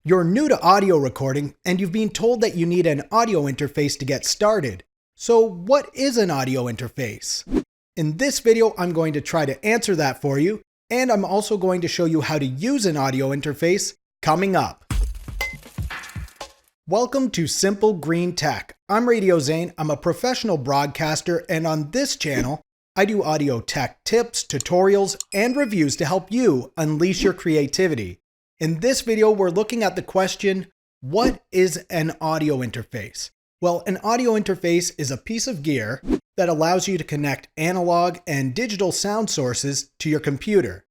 You're new to audio recording and you've been told that you need an audio interface to get started. So what is an audio interface? In this video, I'm going to try to answer that for you, and I'm also going to show you how to use an audio interface coming up. Welcome to Simple Green Tech. I'm Radio Zane. I'm a professional broadcaster, and on this channel, I do audio tech tips, tutorials, and reviews to help you unleash your creativity. In this video, we're looking at the question, what is an audio interface? Well, an audio interface is a piece of gear that allows you to connect analog and digital sound sources to your computer.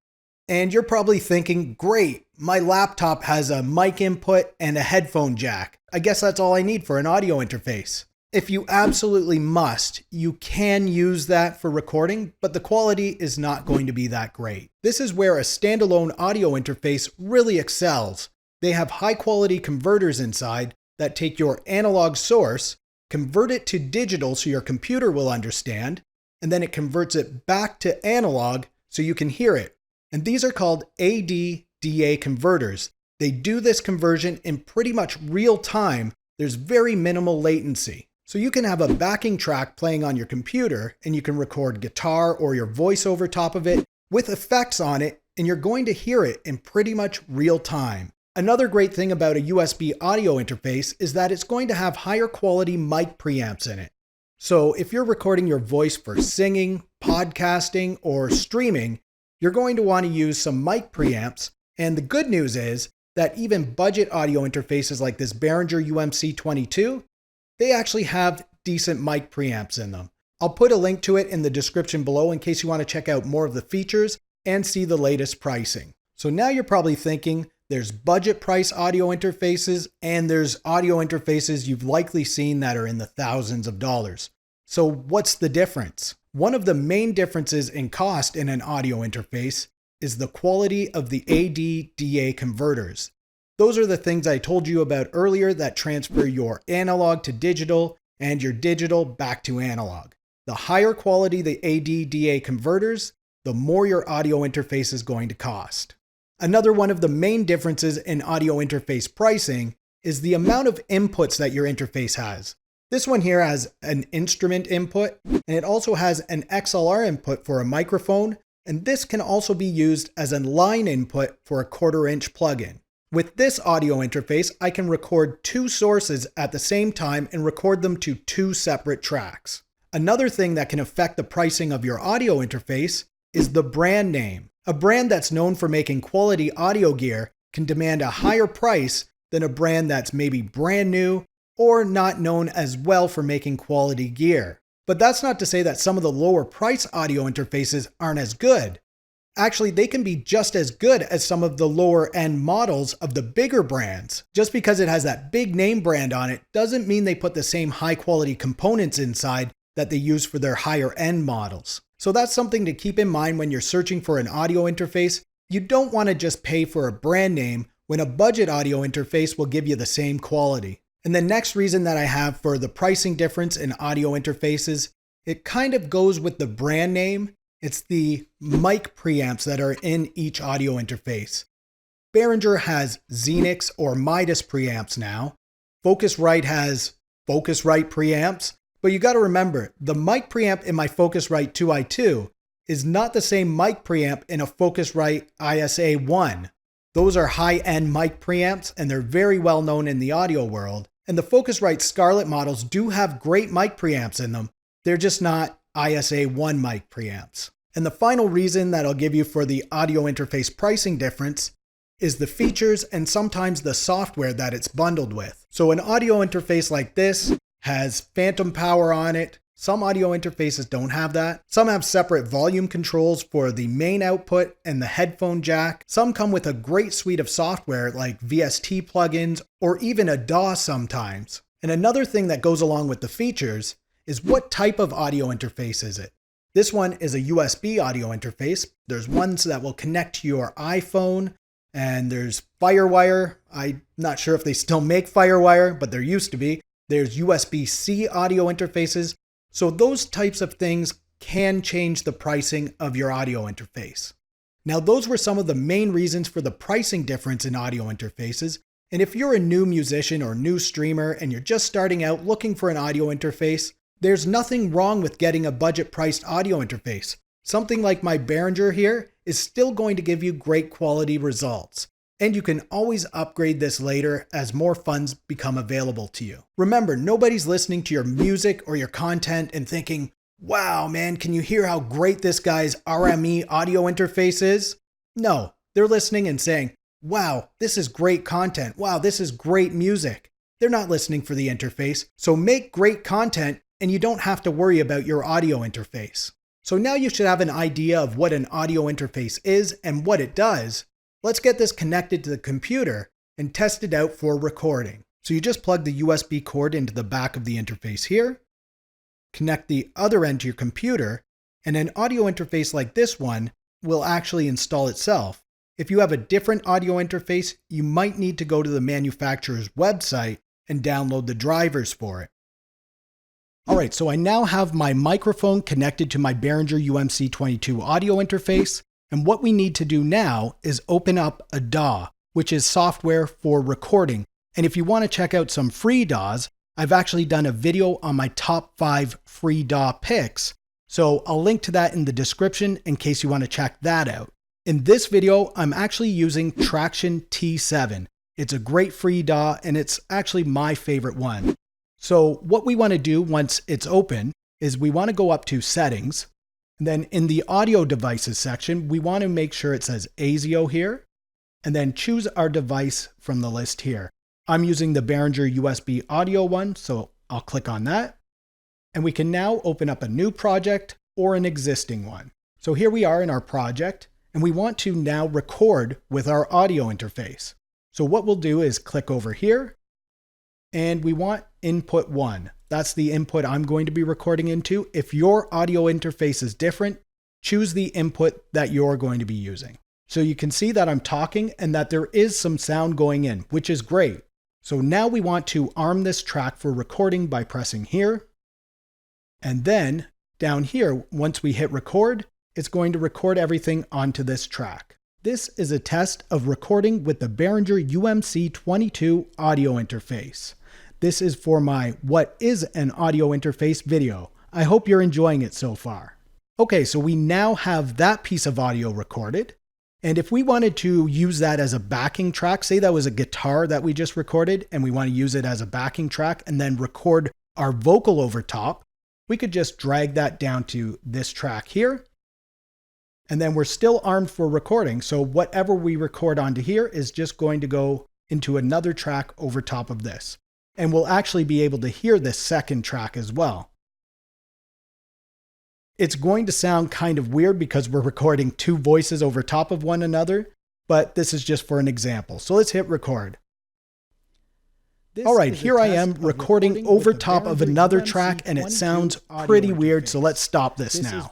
And you're probably thinking, great, my laptop has a mic input and a headphone jack. I guess that's all I need for an audio interface. If you absolutely must, you can use that for recording, but the quality is not going to be that great. This is where a standalone audio interface really excels. They have high quality converters inside that take your analog source, convert it to digital so your computer will understand, and then it converts it back to analog so you can hear it. And these are called AD/DA converters. They do this conversion in pretty much real time. There's very minimal latency. So you can have a backing track playing on your computer and you can record guitar or your voice over top of it with effects on it, and you're going to hear it in pretty much real time. Another great thing about a USB audio interface is that it's going to have higher quality mic preamps in it. So if you're recording your voice for singing, podcasting, or streaming, you're going to want to use some mic preamps. And the good news is that even budget audio interfaces like this Behringer UMC22, they actually have decent mic preamps in them. I'll put a link to it in the description below in case you want to check out more of the features and see the latest pricing. So now you're probably thinking there's budget price audio interfaces and there's audio interfaces you've likely seen that are in the thousands of dollars. So what's the difference? One of the main differences in cost in an audio interface is the quality of the AD/DA converters. Those are the things I told you about earlier that transfer your analog to digital and your digital back to analog. The higher quality the AD/DA converters, the more your audio interface is going to cost. Another one of the main differences in audio interface pricing is the amount of inputs that your interface has. This one here has an instrument input, and it also has an XLR input for a microphone, and this can also be used as a line input for a 1/4-inch plug-in. With this audio interface, I can record two sources at the same time and record them to two separate tracks. Another thing that can affect the pricing of your audio interface is the brand name. A brand that's known for making quality audio gear can demand a higher price than a brand that's maybe brand new or not known as well for making quality gear. But that's not to say that some of the lower price audio interfaces aren't as good. Actually, they can be just as good as some of the lower end models of the bigger brands. Just because it has that big name brand on it doesn't mean they put the same high quality components inside that they use for their higher end models. So that's something to keep in mind when you're searching for an audio interface. You don't want to just pay for a brand name when a budget audio interface will give you the same quality. And the next reason that I have for the pricing difference in audio interfaces, it kind of goes with the brand name. It's the mic preamps that are in each audio interface. Behringer has Xenix or Midas preamps now. Focusrite has Focusrite preamps. But you got to remember, the mic preamp in my Focusrite 2i2 is not the same mic preamp in a Focusrite ISA1. Those are high-end mic preamps, and they're very well known in the audio world. And the Focusrite Scarlett models do have great mic preamps in them. They're just not ISA1 mic preamps. And the final reason that I'll give you for the audio interface pricing difference is the features and sometimes the software that it's bundled with. So an audio interface like this has phantom power on it. Some audio interfaces don't have that. Some have separate volume controls for the main output and the headphone jack. Some come with a great suite of software like VST plugins or even a DAW sometimes. And another thing that goes along with the features is what type of audio interface is it? This one is a USB audio interface. There's ones that will connect to your iPhone, and there's FireWire. I'm not sure if they still make FireWire, but there used to be. There's USB-C audio interfaces. So those types of things can change the pricing of your audio interface. Now, those were some of the main reasons for the pricing difference in audio interfaces, And if you're a new musician or new streamer and you're just starting out looking for an audio interface, there's nothing wrong with getting a budget-priced audio interface. Something like my Behringer here is still going to give you great quality results. And you can always upgrade this later as more funds become available to you. Remember, nobody's listening to your music or your content and thinking, wow, man, can you hear how great this guy's RME audio interface is? No, they're listening and saying, wow, this is great content. Wow, this is great music. They're not listening for the interface. So make great content and you don't have to worry about your audio interface. So now you should have an idea of what an audio interface is and what it does. Let's get this connected to the computer and test it out for recording. So you just plug the USB cord into the back of the interface here, connect the other end to your computer, and an audio interface like this one will actually install itself. If you have a different audio interface, you might need to go to the manufacturer's website and download the drivers for it. Alright, so I now have my microphone connected to my Behringer UMC22 audio interface, and what we need to do now is open up a DAW, which is software for recording. And if you want to check out some free DAWs, I've actually done a video on my top 5 free DAW picks, so I'll link to that in the description in case you want to check that out. In this video, I'm actually using Traction T7. It's a great free DAW and it's actually my favorite one. So what we want to do once it's open is we want to go up to Settings. And then in the Audio Devices section, we want to make sure it says ASIO here. And then choose our device from the list here. I'm using the Behringer USB audio one, so I'll click on that. And we can now open up a new project or an existing one. So here we are in our project. And we want to now record with our audio interface. So what we'll do is click over here and we want input 1. That's the input I'm going to be recording into. If your audio interface is different, choose the input that you're going to be using. So you can see that I'm talking and that there is some sound going in, which is great. So now we want to arm this track for recording by pressing here. And then down here, once we hit record, it's going to record everything onto this track. This is a test of recording with the Behringer UMC22 audio interface. This is for my What is an Audio Interface video. I hope you're enjoying it so far. Okay, so we now have that piece of audio recorded. And if we wanted to use that as a backing track, say that was a guitar that we just recorded and we want to use it as a backing track and then record our vocal over top, we could just drag that down to this track here. And then we're still armed for recording. So whatever we record onto here is just going to go into another track over top of this. And we'll actually be able to hear this second track as well. It's going to sound kind of weird because we're recording two voices over top of one another, but this is just for an example. So let's hit record. All right, here I am recording over top of another track and it sounds pretty weird. So let's stop this now.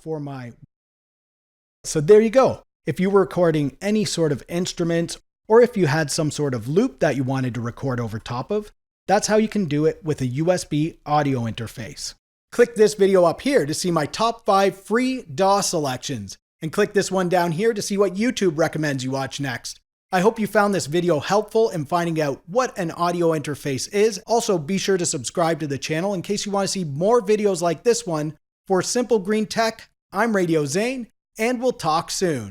So there you go. If you were recording any sort of instruments, or if you had some sort of loop that you wanted to record over top of, that's how you can do it with a USB audio interface. Click this video up here to see my top 5 free DAW selections, and click this one down here to see what YouTube recommends you watch next. I hope you found this video helpful in finding out what an audio interface is. Also, be sure to subscribe to the channel in case you want to see more videos like this one. For Simple Green Tech, I'm Radio Zane, and we'll talk soon.